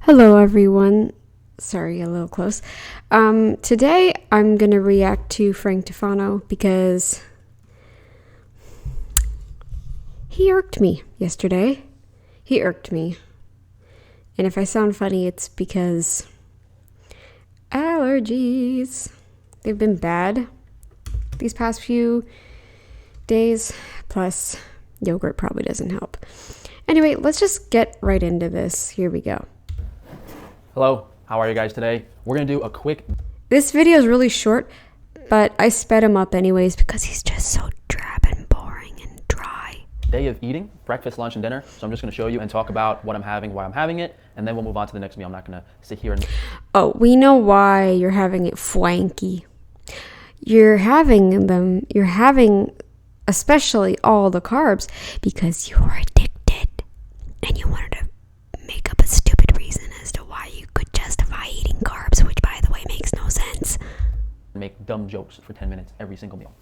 Hello, everyone. Sorry, a little close. Today, I'm going to react to Frank Tufano because he irked me yesterday. He irked me. And if I sound funny, it's because allergies. They've been bad these past few days. Plus, yogurt probably doesn't help. Anyway, let's just get right into this. Here we go. Hello, how are you guys today? We're going to do a quick... This video is really short, but I sped him up anyways because he's just so drab and boring and dry. Day of eating, breakfast, lunch, and dinner. So I'm just going to show you and talk about what I'm having, why I'm having it, and then we'll move on to the next meal. I'm not going to sit here and... Oh, we know why you're having it, Frankie. You're having especially all the carbs because you're addicted and you wanted to make up a stupid reason as to why you could justify eating carbs, which by the way makes no sense. Make dumb jokes for 10 minutes every single meal.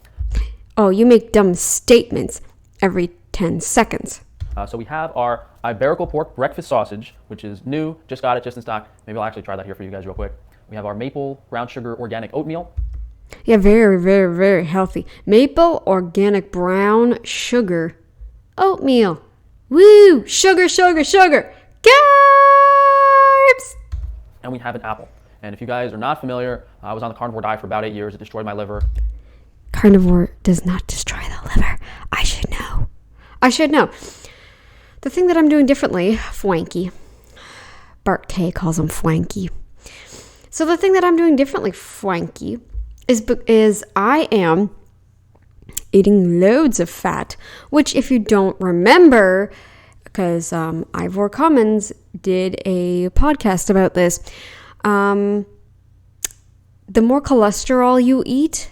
Oh, you make dumb statements every 10 seconds. So we have our Iberical pork breakfast sausage, which is new, just got it, just in stock. Maybe I'll actually try that here for you guys real quick. We have our maple brown sugar organic oatmeal. Yeah, very, very, very healthy. Maple organic brown sugar oatmeal. Woo! Sugar, sugar, sugar. Carbs! And we have an apple. And if you guys are not familiar, I was on the carnivore diet for about 8 years. It destroyed my liver. Carnivore does not destroy the liver. I should know. The thing that I'm doing differently, Frankie. Bart K calls him Frankie. So the thing that I'm doing differently, Frankie, is I am eating loads of fat, which if you don't remember, because Ivor Cummins did a podcast about this, the more cholesterol you eat,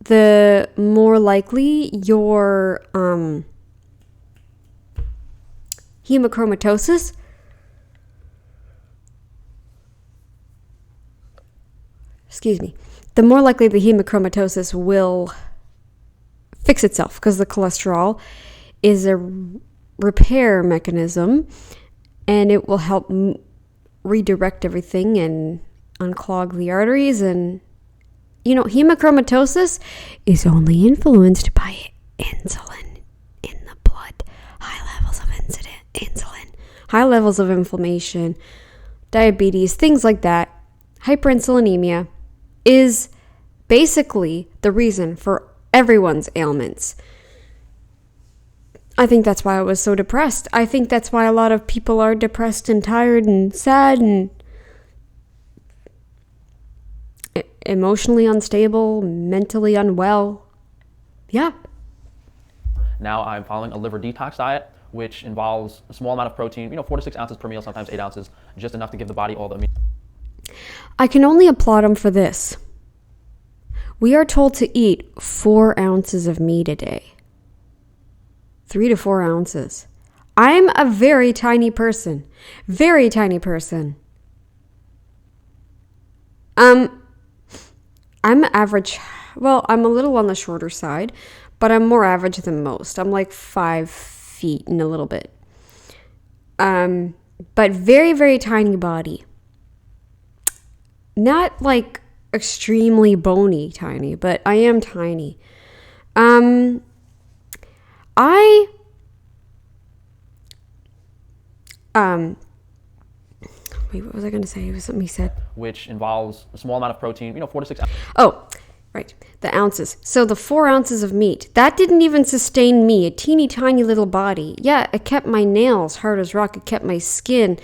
the more likely your hemochromatosis the more likely the hemochromatosis will fix itself because the cholesterol is a repair mechanism and it will help redirect everything and unclog the arteries. And hemochromatosis is only influenced by insulin in the blood, high levels of insulin, high levels of inflammation, diabetes, things like that. Hyperinsulinemia is basically the reason for everyone's ailments. I think that's why I was so depressed. I think that's why a lot of people are depressed and tired and sad and emotionally unstable, mentally unwell. Yeah. Now I'm following a liver detox diet, which involves a small amount of protein, 4 to 6 ounces per meal, sometimes 8 ounces, just enough to give the body all the... I can only applaud him for this. We are told to eat 4 ounces of meat a day. 3 to 4 ounces. I'm a very tiny person. Very tiny person. I'm average. Well, I'm a little on the shorter side, but I'm more average than most. I'm like 5 feet and a little bit. But very, very tiny body. Not like extremely bony tiny, but I am tiny. Wait, what was I going to say? It was something he said. Which involves a small amount of protein, 4 to 6 ounces. Oh, right. The ounces. So the 4 ounces of meat, that didn't even sustain me, a teeny tiny little body. Yeah, it kept my nails hard as rock. It kept my skin,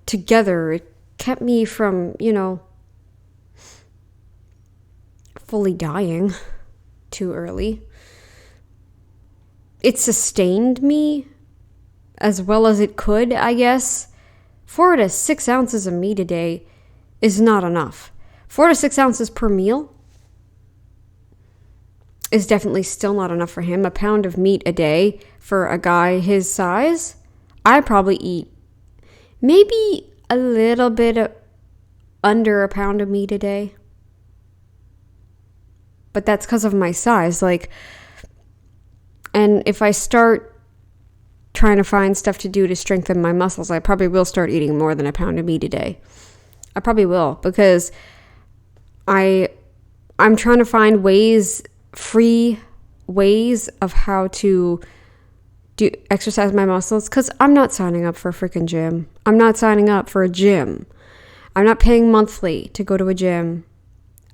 together. It kept me from, fully dying too early. It sustained me as well as it could, I guess. 4 to 6 ounces of meat a day is not enough. 4 to 6 ounces per meal is definitely still not enough for him. A pound of meat a day for a guy his size, I probably eat maybe a little bit under a pound of meat a day. But that's because of my size. And if I start trying to find stuff to do to strengthen my muscles, I probably will start eating more than a pound of meat a day. I probably will, because I'm trying to find free ways of how to exercise my muscles, because I'm not signing up for a freaking gym. I'm not signing up for a gym. I'm not paying monthly to go to a gym.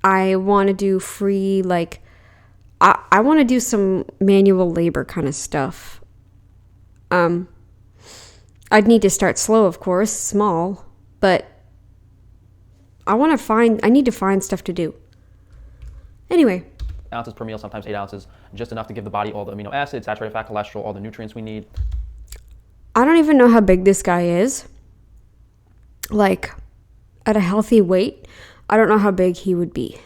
I want to do free, like, I want to do some manual labor kind of stuff. I'd need to start slow, of course, small, but I need to find stuff to do. Anyway. Ounces per meal, sometimes 8 ounces, just enough to give the body all the amino acids, saturated fat, cholesterol, all the nutrients we need. I don't even know how big this guy is. Like, at a healthy weight, I don't know how big he would be.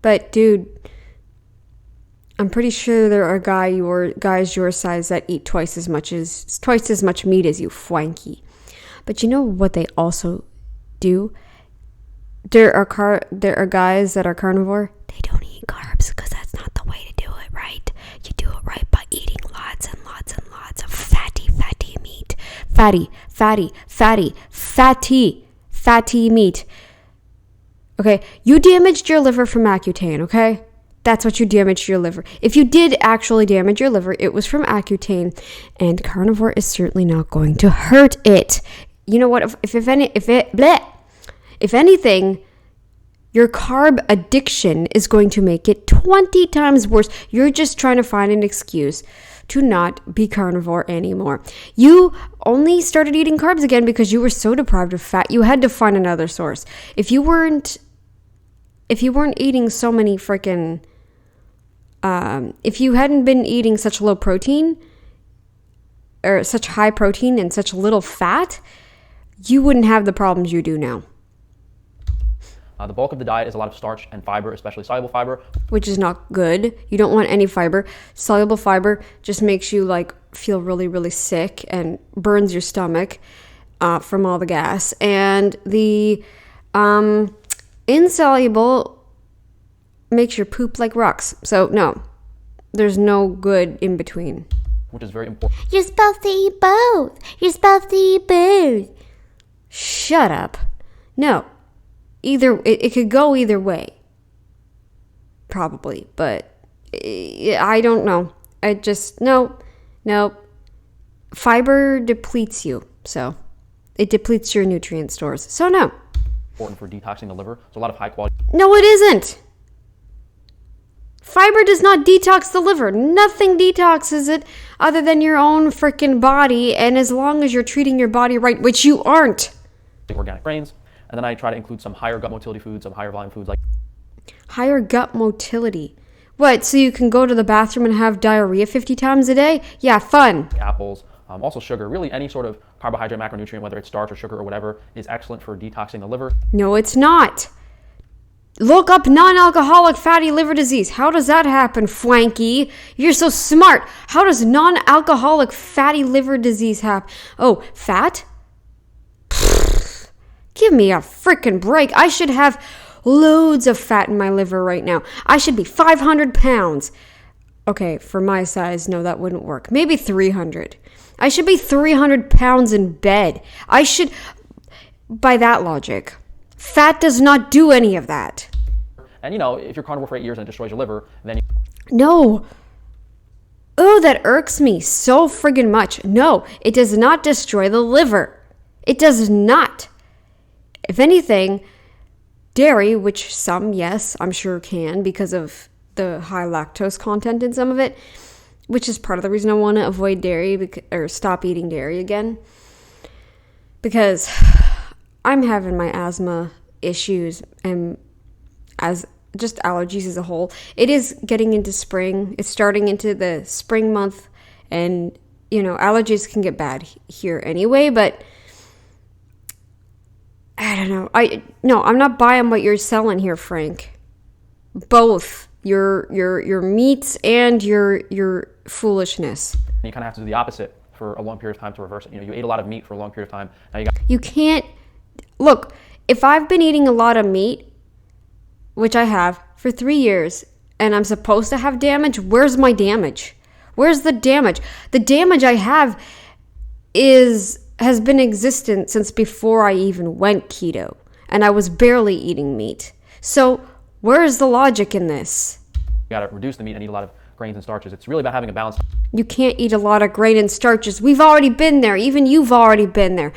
But dude, I'm pretty sure there are guys your size that eat twice as much meat as you, Frankie. But you know what they also do? There are guys that are carnivore. They don't eat carbs because that's not the way to do it, right? You do it right by eating lots and lots and lots of fatty meat. Fatty meat. Okay, you damaged your liver from Accutane, okay? That's what you damaged your liver. If you did actually damage your liver, it was from Accutane, and carnivore is certainly not going to hurt it. You know what? If anything, your carb addiction is going to make it 20 times worse. You're just trying to find an excuse to not be carnivore anymore. You only started eating carbs again because you were so deprived of fat. You had to find another source. If you weren't eating so many freaking, if you hadn't been eating such low protein or such high protein and such little fat, you wouldn't have the problems you do now. The bulk of the diet is a lot of starch and fiber, especially soluble fiber. Which is not good. You don't want any fiber. Soluble fiber just makes you like feel really, really sick and burns your stomach from all the gas. And the insoluble makes your poop like rocks. So no, there's no good in between. Which is very important. You're supposed to eat both. Shut up. No. It could go either way. Probably, but I don't know. No. Fiber depletes you, so it depletes your nutrient stores. So no. Important for detoxing the liver. So a lot of high quality. No, it isn't. Fiber does not detox the liver. Nothing detoxes it other than your own freaking body, and as long as you're treating your body right, which you aren't. Organic grains. And then I try to include some higher gut motility foods, some higher volume foods like... Higher gut motility? What, so you can go to the bathroom and have diarrhea 50 times a day? Yeah, fun. Apples, also sugar. Really any sort of carbohydrate, macronutrient, whether it's starch or sugar or whatever, is excellent for detoxing the liver. No, it's not. Look up non-alcoholic fatty liver disease. How does that happen, Frankie? You're so smart. How does non-alcoholic fatty liver disease happen? Oh, fat? Give me a freaking break. I should have loads of fat in my liver right now. I should be 500 pounds. Okay, for my size, no, that wouldn't work. Maybe 300. I should be 300 pounds in bed. By that logic, fat does not do any of that. And if you're carnivore for 8 years and it destroys your liver, then No. Oh, that irks me so friggin' much. No, it does not destroy the liver. It does not. If anything, dairy, which some, yes, I'm sure can because of the high lactose content in some of it, which is part of the reason I want to avoid dairy or stop eating dairy again, because I'm having my asthma issues and as just allergies as a whole. It is getting into spring. It's starting into the spring month, and allergies can get bad here anyway, but I don't know. I'm not buying what you're selling here, Frank. Both your meats and your foolishness. you kind of have to do the opposite for a long period of time to reverse it. You ate a lot of meat for a long period of time. Now you can't look. If I've been eating a lot of meat, which I have for 3 years, and I'm supposed to have damage. Where's my damage? Where's the damage? The damage I have has been existent since before I even went keto, and I was barely eating meat. So where is the logic in this? You gotta reduce the meat and eat a lot of grains and starches. It's really about having a balance. You can't eat a lot of grain and starches. We've already been there. Even you've already been there.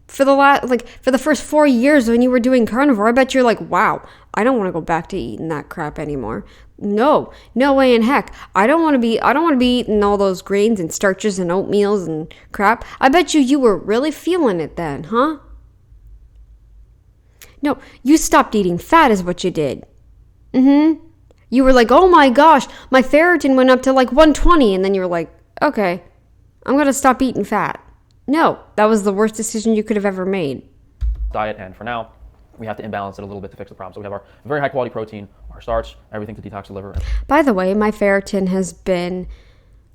For the first 4 years when you were doing carnivore, I bet you're like, wow, I don't want to go back to eating that crap anymore. No way in heck. I don't want to be eating all those grains and starches and oatmeals and crap. I bet you were really feeling it then, huh? No, you stopped eating fat is what you did. You were like, oh my gosh, my ferritin went up to like 120, and then you were like, okay, I'm going to stop eating fat. No, that was the worst decision you could have ever made. Diet, and for now, we have to imbalance it a little bit to fix the problem. So we have our very high quality protein, our starch, everything to detox the liver. By the way, my ferritin has been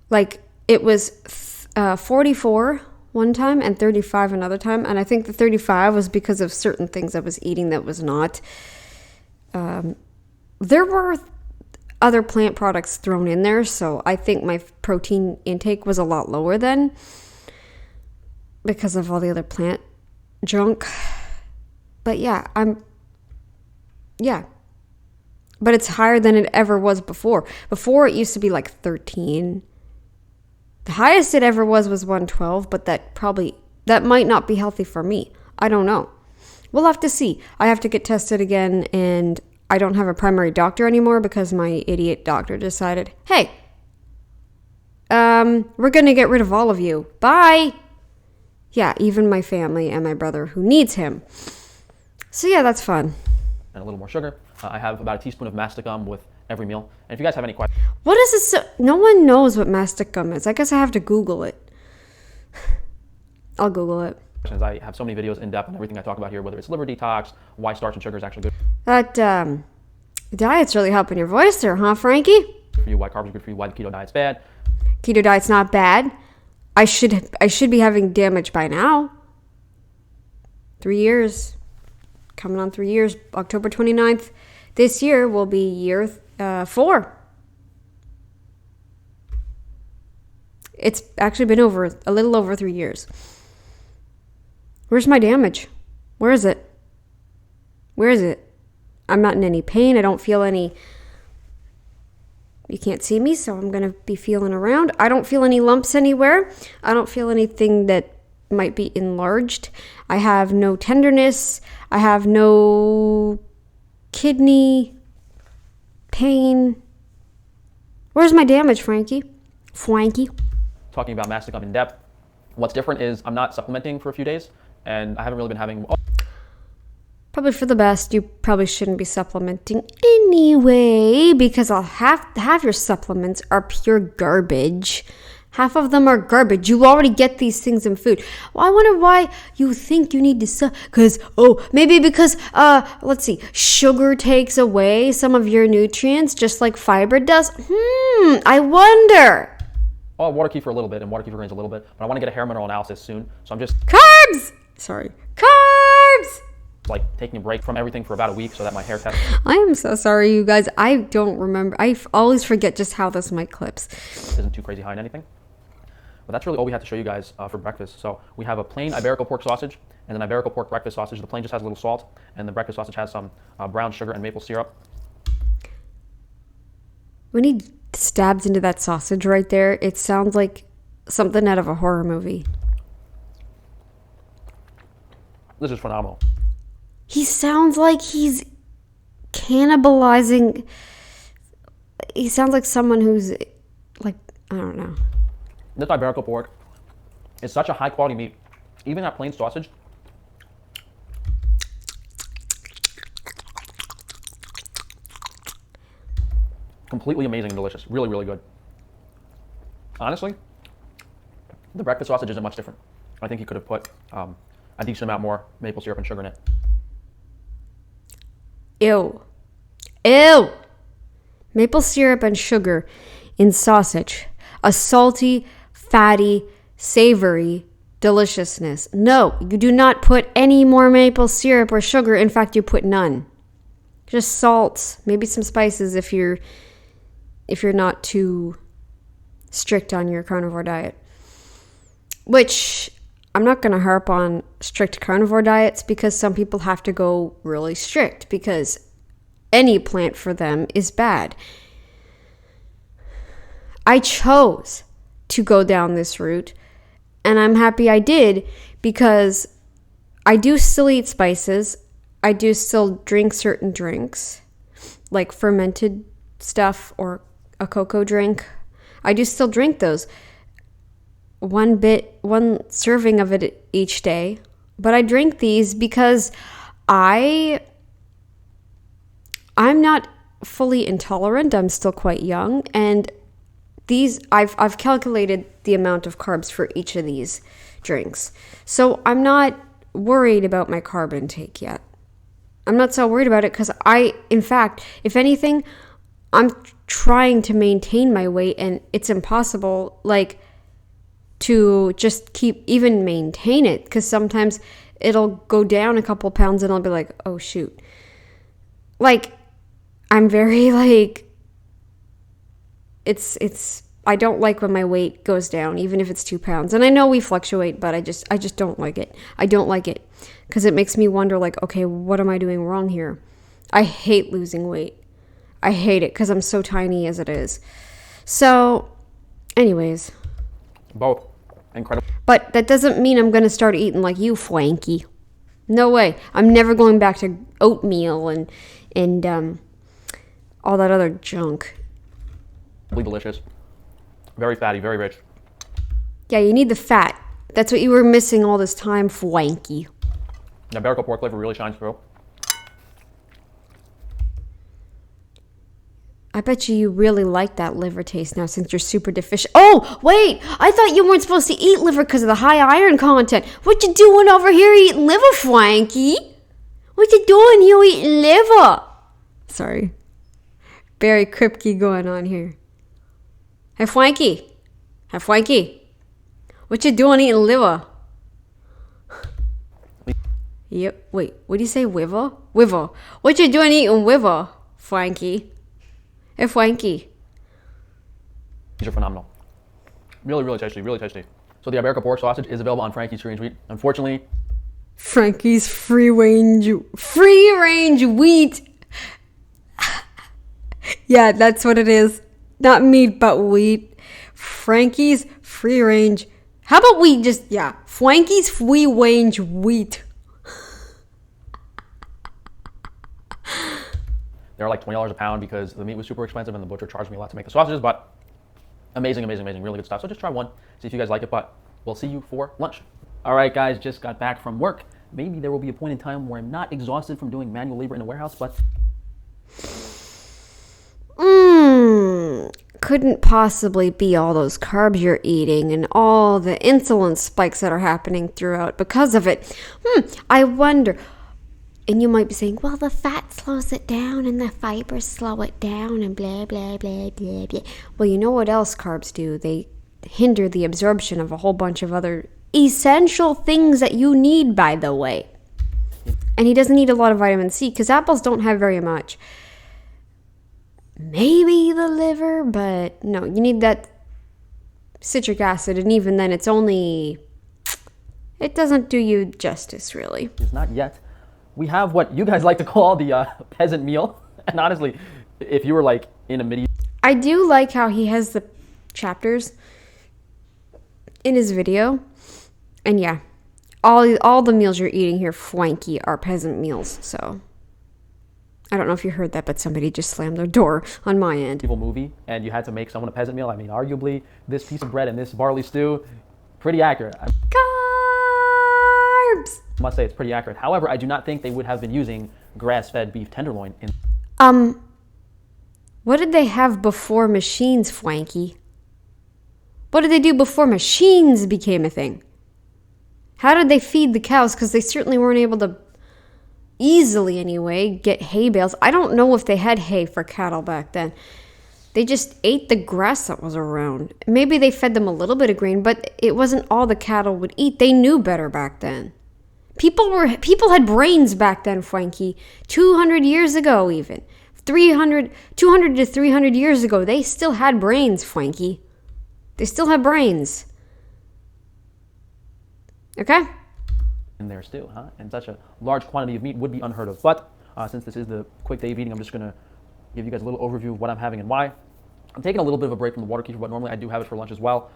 like, it was 44 one time and 35 another time. And I think the 35 was because of certain things I was eating that was not. There were other plant products thrown in there. So I think my protein intake was a lot lower then, because of all the other plant junk. But but it's higher than it ever was before. Before it used to be like 13. The highest it ever was 112, but that might not be healthy for me. I don't know. We'll have to see. I have to get tested again, and I don't have a primary doctor anymore because my idiot doctor decided, hey, we're going to get rid of all of you. Bye. Yeah, even my family and my brother who needs him. So yeah, that's fun. And a little more sugar. I have about a teaspoon of mastic gum with every meal. And if you guys have any questions, what is this? No one knows what mastic gum is. I guess I have to Google it. I'll Google it. I have so many videos in depth on everything I talk about here, whether it's liver detox, why starch and sugar is actually good That diet's really helping your voice there, huh, Frankie? for you, why carbs are good for you, why the keto diet's bad. Keto diet's not bad. I should be having damage by now. 3 years. Coming on 3 years. October 29th this year will be year 4. It's actually been a little over 3 years. Where's my damage? Where is it? Where is it? I'm not in any pain. I don't feel any... You can't see me, so I'm going to be feeling around. I don't feel any lumps anywhere. I don't feel anything that might be enlarged. I have no tenderness. I have no kidney pain. Where's my damage, Frankie? Talking about mastic gum in depth. What's different is I'm not supplementing for a few days, and I haven't really been having... Probably for the best. You probably shouldn't be supplementing anyway, because half your supplements are pure garbage. Half of them are garbage. You already get these things in food. Well, I wonder why you think you need to maybe because let's see, sugar takes away some of your nutrients just like fiber does. I wonder. I'll water kefir a little bit and water kefir grains a little bit, but I want to get a hair mineral analysis soon, so I'm just Carbs! like taking a break from everything for about a week so that my hair test I am so sorry, you guys. I don't remember. I always forget just how this mic clips. isn't too crazy high in anything. But that's really all we had to show you guys for breakfast. So we have a plain Iberico pork sausage and an Iberico pork breakfast sausage. The plain just has a little salt, and the breakfast sausage has some brown sugar and maple syrup. When he stabs into that sausage right there, it sounds like something out of a horror movie. This is phenomenal. He sounds like he's cannibalizing. He sounds like someone who's like, I don't know. This Iberico pork is such a high quality meat. Even that plain sausage, completely amazing and delicious. Really, really good. Honestly, the breakfast sausage isn't much different. I think you could have put a decent amount more maple syrup and sugar in it. Ew. Maple syrup and sugar in sausage. A salty, fatty, savory deliciousness. No, you do not put any more maple syrup or sugar. In fact, you put none. Just salt, maybe some spices if you're if you're not too strict on your carnivore diet. Which I'm not going to harp on strict carnivore diets because some people have to go really strict because any plant for them is bad. I chose to go down this route, and I'm happy I did because I do still eat spices. I do still drink certain drinks, like fermented stuff or a cocoa drink. I do still drink those. One serving of it each day. But I drink these because I'm not fully intolerant. I'm still quite young, and these I've calculated the amount of carbs for each of these drinks. So I'm not worried about my carb intake yet. I'm not so worried about it because in fact, if anything, I'm trying to maintain my weight, and it's impossible, like, to just even maintain it, because sometimes it'll go down a couple pounds and I'll be like, oh shoot. Like, I'm very like, I don't like when my weight goes down, even if it's 2 pounds. And I know we fluctuate, but I just don't like it. I don't like it because it makes me wonder, like, okay, what am I doing wrong here? I hate losing weight. I hate it because I'm so tiny as it is. So, anyways. Both. Incredible. But that doesn't mean I'm going to start eating like you, Frankie. No way. I'm never going back to oatmeal and all that other junk. Delicious. Very fatty, very rich. Yeah, you need the fat. That's what you were missing all this time, Frankie. The iberico pork liver really shines through. I bet you really like that liver taste now since you're super deficient. Oh, wait! I thought you weren't supposed to eat liver because of the high iron content. What you doing over here eating liver, Frankie? What you doing here eating liver? Sorry. Very Kripke going on here. Hey, Frankie. Hey, Frankie. What you doing eating liver? Yep. Wait, what do you say, wiver? Wiver. What you doing eating wiver, Frankie? Hey, Frankie. These are phenomenal. Really, really tasty, really tasty. So the iberico pork sausage is available on Frankie's Free Range Wheat. Unfortunately, Frankie's free range wheat. Yeah, that's what it is. Not meat, but wheat. Frankie's free range. How about we Frankie's free range wheat. they're like $20 a pound because the meat was super expensive and the butcher charged me a lot to make the sausages, but amazing, amazing, amazing, really good stuff. So just try one, see if you guys like it, but we'll see you for lunch. All right, guys, just got back from work. Maybe there will be a point in time where I'm not exhausted from doing manual labor in a warehouse, but couldn't possibly be all those carbs you're eating and all the insulin spikes that are happening throughout because of it. I wonder. And you might be saying, well, the fat slows it down and the fibers slow it down and blah, blah, blah, blah, blah. Well, you know what else carbs do? They hinder the absorption of a whole bunch of other essential things that you need, by the way. And he doesn't need a lot of vitamin C because apples don't have very much. Maybe the liver, but no, you need that citric acid, and even then it doesn't do you justice, really. It's not yet. We have what you guys like to call the peasant meal, and honestly, if you were like in a medieval... I do like how he has the chapters in his video, and yeah, all the meals you're eating here, Frankie, are peasant meals, so... I don't know if you heard that, but somebody just slammed their door on my end. Movie, and you had to make someone a peasant meal. I mean, arguably, this piece of bread and this barley stew, pretty accurate. Carbs! I must say it's pretty accurate. However, I do not think they would have been using grass-fed beef tenderloin in... What did they have before machines, Frankie? What did they do before machines became a thing? How did they feed the cows? Because they certainly weren't able to... easily anyway, get hay bales. I don't know if they had hay for cattle back then. They just ate the grass that was around. Maybe they fed them a little bit of grain, but it wasn't all the cattle would eat. They knew better back then. People had brains back then, Frankie. 200 years ago even. 200 to 300 years ago, they still had brains, Frankie. They still have brains. Okay? In there still, huh? And such a large quantity of meat would be unheard of. But since this is the quick day of eating, I'm just going to give you guys a little overview of what I'm having and why. I'm taking a little bit of a break from the water kefir, but normally I do have it for lunch as well.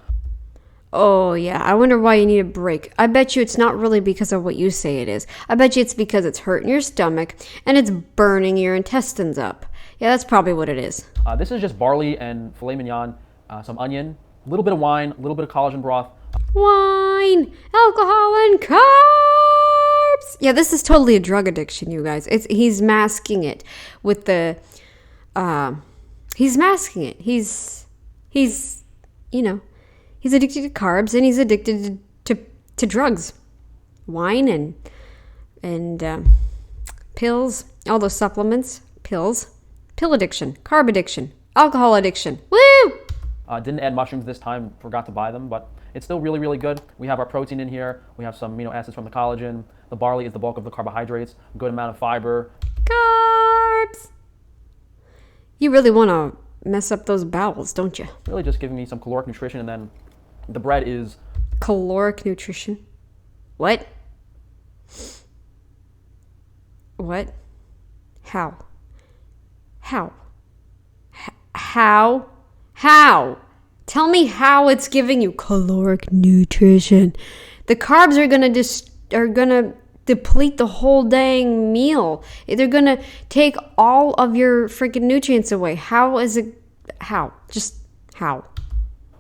Oh, yeah. I wonder why you need a break. I bet you it's not really because of what you say it is. I bet you it's because it's hurting your stomach and it's burning your intestines up. Yeah, that's probably what it is. This is just barley and filet mignon, some onion, a little bit of wine, a little bit of collagen broth. Wine, alcohol, and carbs. Yeah, this is totally a drug addiction, you guys. He's masking it with the... he's masking it. He's he's addicted to carbs and he's addicted to drugs, wine and pills, all those supplements, pills, pill addiction, carb addiction, alcohol addiction. Woo! Didn't add mushrooms this time, forgot to buy them, but it's still really, really good. We have our protein in here. We have some amino acids from the collagen. The barley is the bulk of the carbohydrates, a good amount of fiber. Carbs! You really want to mess up those bowels, don't you? Really just giving me some caloric nutrition, and then the bread is... Caloric nutrition? What? What? How? How? How? How? Tell me how it's giving you caloric nutrition. The carbs are gonna deplete the whole dang meal. They're gonna take all of your freaking nutrients away. How is it? How? Just how?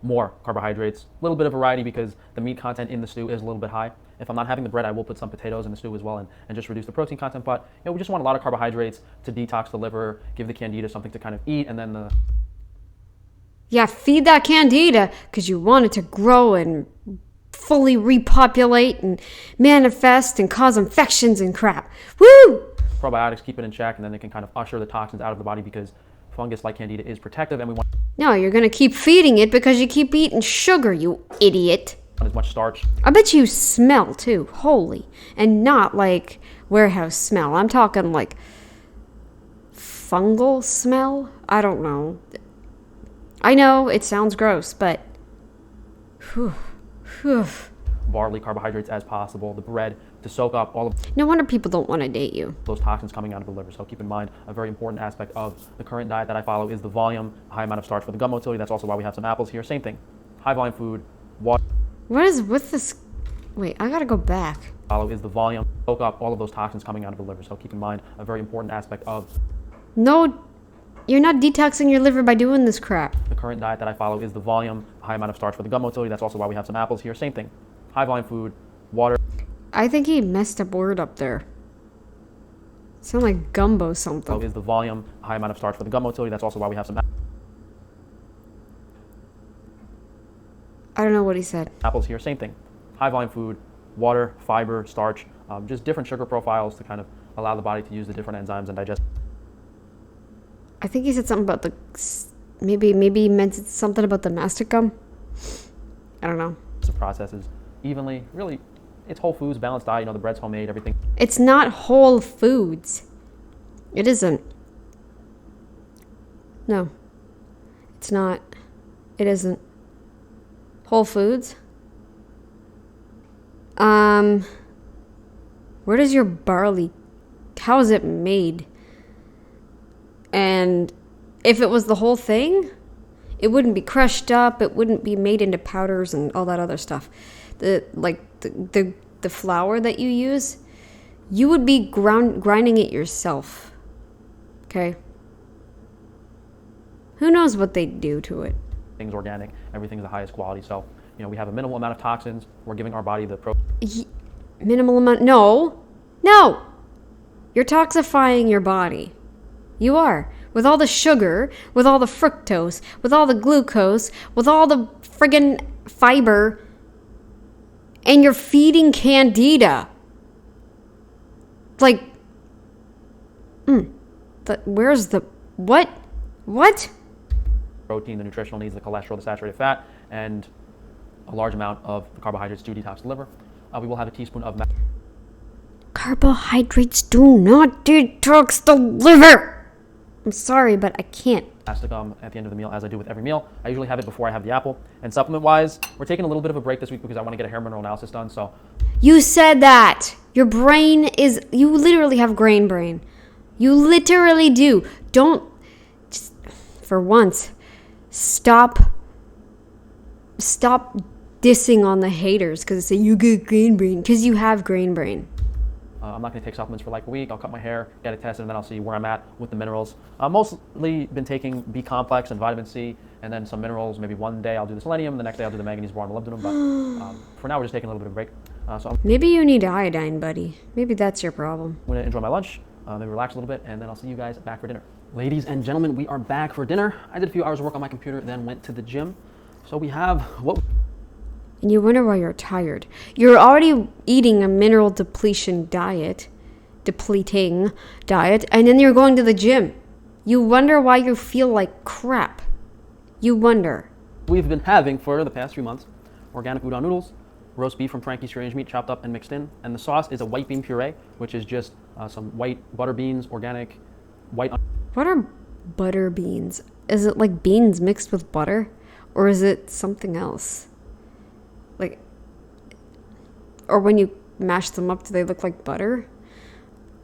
More carbohydrates, a little bit of variety because the meat content in the stew is a little bit high. If I'm not having the bread, I will put some potatoes in the stew as well and just reduce the protein content. But we just want a lot of carbohydrates to detox the liver, give the candida something to kind of eat, and then Yeah, feed that candida because you want it to grow and fully repopulate and manifest and cause infections and crap. Woo! probiotics keep it in check, and then they can kind of usher the toxins out of the body because fungus like candida is protective, and we want No, you're going to keep feeding it because you keep eating sugar, you idiot. as much starch. I bet you smell too, holy. And not like warehouse smell. I'm talking like fungal smell? I don't know. I know it sounds gross, but whew. Barley carbohydrates as possible, the bread to soak up all of No wonder people don't want to date you. those toxins coming out of the liver. So keep in mind, a very important aspect of the current diet that I follow is the volume, a high amount of starch for the gut motility. That's also why we have some apples here. Same thing, high volume food, water. What is with this? Wait, I gotta go back. Follow is the volume, soak up all of those toxins coming out of the liver. So keep in mind, a very important aspect of No, you're not detoxing your liver by doing this crap. the current diet that I follow is the volume, a high amount of starch for the gut motility. That's also why we have some apples here. Same thing, high volume food, water. I think he messed up word up there. Sound like gumbo something. Is the volume, a high amount of starch for the gut motility. That's also why we have some I don't know what he said. apples here. Same thing, high volume food, water, fiber, starch, just different sugar profiles to kind of allow the body to use the different enzymes and digest. I think he said something about the maybe he meant something about the mastic gum. I don't know. The processes evenly. Really, it's whole foods, balanced diet. You know, the bread's homemade, everything. It's not Whole Foods. It isn't. No. It's not. It isn't. Whole Foods? Where does your barley, how is it made? And if it was the whole thing, it wouldn't be crushed up, it wouldn't be made into powders and all that other stuff. The flour that you use, you would be grinding it yourself. Okay? Who knows what they do to it? Things organic, everything's the highest quality. So, you know, we have a minimal amount of toxins. We're giving our body the Minimal amount? No. You're toxifying your body. You are. With all the sugar, with all the fructose, with all the glucose, with all the friggin' fiber, and you're feeding candida. Like, where's the, what? protein, the nutritional needs, the cholesterol, the saturated fat, and a large amount of the carbohydrates to detox the liver. We will have a teaspoon of Carbohydrates do not detox the liver. I'm sorry, but I can't. Masticum at the end of the meal, as I do with every meal. I usually have it before I have the apple. And supplement-wise, we're taking a little bit of a break this week because I want to get a hair mineral analysis done. So You said that. Your brain is, you literally have grain brain. You literally do. Don't, just, for once, stop dissing on the haters because they say you get grain brain, because you have grain brain. I'm not going to take supplements for like a week. I'll cut my hair, get it tested, and then I'll see where I'm at with the minerals. I've mostly been taking B complex and vitamin C, and then some minerals. Maybe one day I'll do the selenium, the next day I'll do the manganese, boron, molybdenum. But for now, we're just taking a little bit of a break. So I'm Maybe you need iodine, buddy. Maybe that's your problem. going to enjoy my lunch, maybe relax a little bit, and then I'll see you guys back for dinner. Ladies and gentlemen, we are back for dinner. I did a few hours of work on my computer, then went to the gym. So we have what? And you wonder why you're tired. You're already eating a mineral depleting diet, and then you're going to the gym. You wonder why you feel like crap. You wonder. We've been having for the past few months organic udon noodles, roast beef from Frankie's strange meat chopped up and mixed in, and the sauce is a white bean puree, which is just some white butter beans, organic white. What are butter beans? Is it like beans mixed with butter? Or is it something else? Like, or when you mash them up, do they look like butter?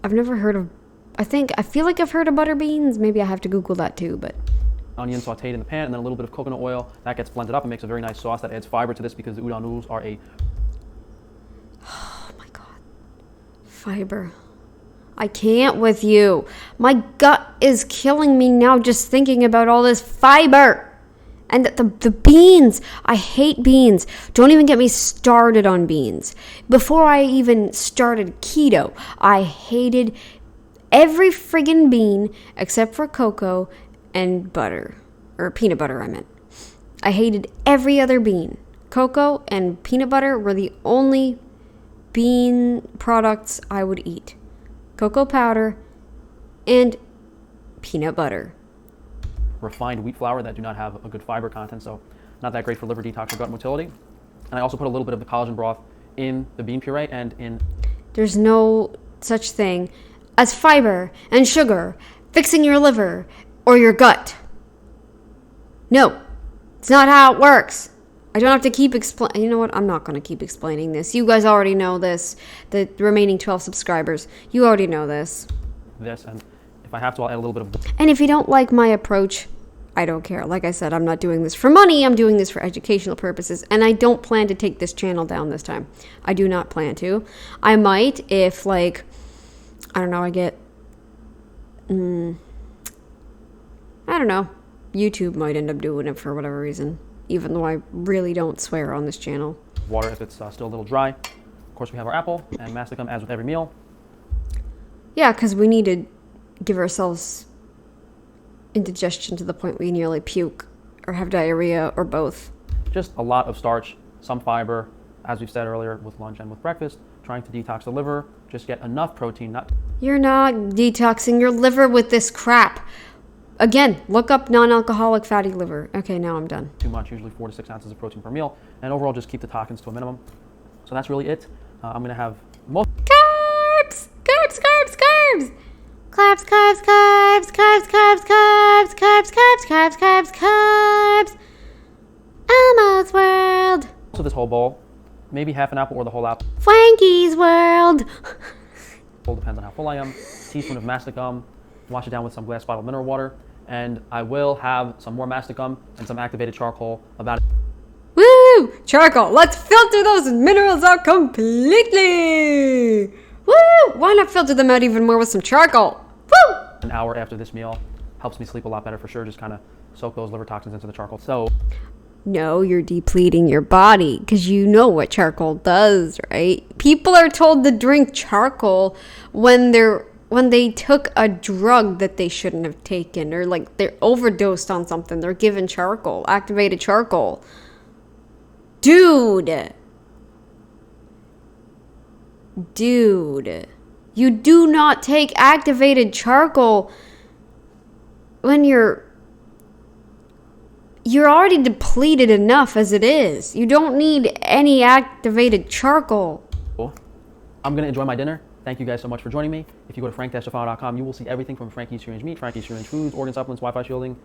I've never heard of, I feel like I've heard of butter beans. Maybe I have to Google that too, but. Onion sauteed in the pan, and then a little bit of coconut oil. That gets blended up and makes a very nice sauce that adds fiber to this because the udon noodles are a... Oh my God. Fiber. I can't with you. My gut is killing me now just thinking about all this fiber. And the beans. I hate beans. Don't even get me started on beans. Before I even started keto, I hated every friggin' bean except for cocoa and butter. Or peanut butter, I meant. I hated every other bean. Cocoa and peanut butter were the only bean products I would eat. Cocoa powder and peanut butter. Refined wheat flour that do not have a good fiber content, so not that great for liver detox or gut motility. And I also put a little bit of the collagen broth in the bean puree and in... There's no such thing as fiber and sugar fixing your liver or your gut. No, it's not how it works. I don't have to keep explaining. You know what? I'm not going to keep explaining this. You guys already know this. The remaining 12 subscribers, you already know this. And if I have to, I'll add a little bit of... And if you don't like my approach, I don't care. Like I said, I'm not doing this for money. I'm doing this for educational purposes. And I don't plan to take this channel down this time. I do not plan to. I might if, like, I don't know, I get... I don't know. YouTube might end up doing it for whatever reason. Even though I really don't swear on this channel. Water if it's still a little dry. Of course, we have our apple and masticum as with every meal. Yeah, because we need to give ourselves indigestion to the point we nearly puke or have diarrhea or both. Just a lot of starch, some fiber, as we've said earlier, with lunch and with breakfast. Trying to detox the liver. Just get enough protein. You're not detoxing your liver with this crap. Again, look up non-alcoholic fatty liver. Okay, now I'm done. Too much, usually 4 to 6 ounces of protein per meal. And overall, just keep the toxins to a minimum. So that's really it. I'm going to have most... Carbs! Carbs, carbs, carbs! Carbs, carbs, carbs, carbs, carbs, carbs, carbs, carbs, carbs, carbs, carbs. Elmo's World. So this whole bowl, maybe half an apple or the whole apple. Frankie's World. Depends on how full I am. Teaspoon of masticum. Wash it down with some glass bottle mineral water. And I will have some more masticum and some activated charcoal about... Woo! Charcoal. Let's filter those minerals out completely. Woo! Why not filter them out even more with some charcoal? Woo! An hour after this meal. Helps me sleep a lot better for sure. Just kind of soak those liver toxins into the charcoal. So... No, you're depleting your body because you know what charcoal does, right? People are told to drink charcoal when they took a drug that they shouldn't have taken, or like they're overdosed on something. They're given charcoal, activated charcoal. Dude, you do not take activated charcoal when you're already depleted enough as it is. You don't need any activated charcoal. I'm going to enjoy my dinner Thank you guys so much for joining me. If you go to frank-defano.com, you will see everything from Frankie's Free Range Meat, Frankie's Free Range Foods, organ supplements, Wi-Fi shielding,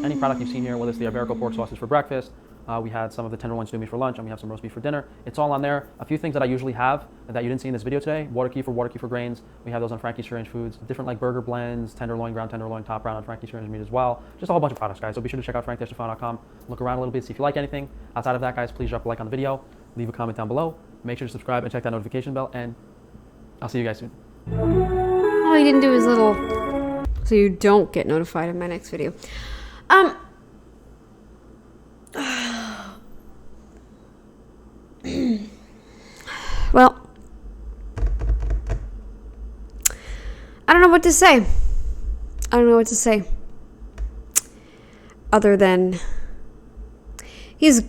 any product you've seen here, whether it's the Iberico pork sausage for breakfast. We had some of the tenderloin stew meat for lunch, and we have some roast beef for dinner. It's all on there. A few things that I usually have that you didn't see in this video today: water kefir grains. We have those on Frankie's Free Range Foods. Different like burger blends, tenderloin, ground tenderloin, top round on Frankie's Free Range Meat as well. Just a whole bunch of products, guys. So be sure to check out frank-defano.com. Look around a little bit, see if you like anything. Outside of that, guys, please drop a like on the video, leave a comment down below. Make sure to subscribe and check that notification bell, and I'll see you guys soon. All he didn't do is little, so you don't get notified of my next video. Well, I don't know what to say. I don't know what to say. Other than he's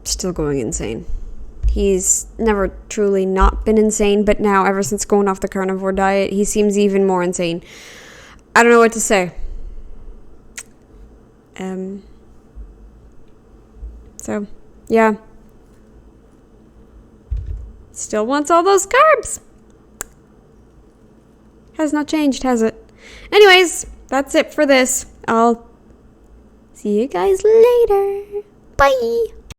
still going insane. He's never truly not been insane, but now, ever since going off the carnivore diet, he seems even more insane. I don't know what to say. So, yeah. Still wants all those carbs. Has not changed, has it? Anyways, that's it for this. I'll see you guys later. Bye.